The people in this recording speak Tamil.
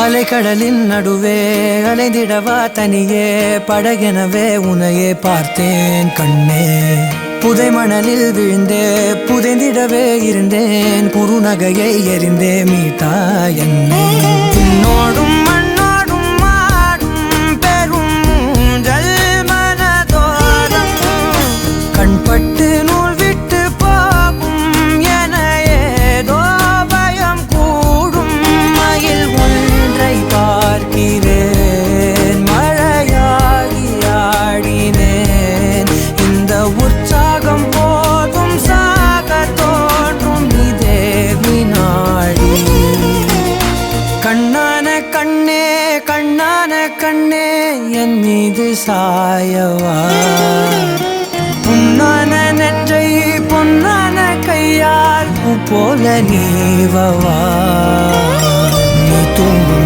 அலைக்கடலின் நடுவே அலைந்திடவா தனியே படகெனவே உனையே பார்த்தேன் கண்ணே. புதை மணலில் விழுந்தே புதைந்திடவே இருந்தேன் குறுநகையை எறிந்தே மீட்டா என்னை. உன்னோடும் மண்ணோடும் மாடும் பெரும் ஊஞ்சல் மனதோரம் கண்பட்டு நூல் விட்டு போகும் என ஏதோ பயம் கூடும். மயில் ஒன்றை பார்க்கிறேன் மழையாகி ஆடினேன். இந்த உற்சாகம் போதும் சாக தோன்றும் இதே வினாடி. கண்ணான கண்ணே கண்ணான கண்ணே என் மீது சாயவா. பொன்னான நெஞ்சை பொன்னான கையால் பூ போல நீவவா. நீ தூங்கும்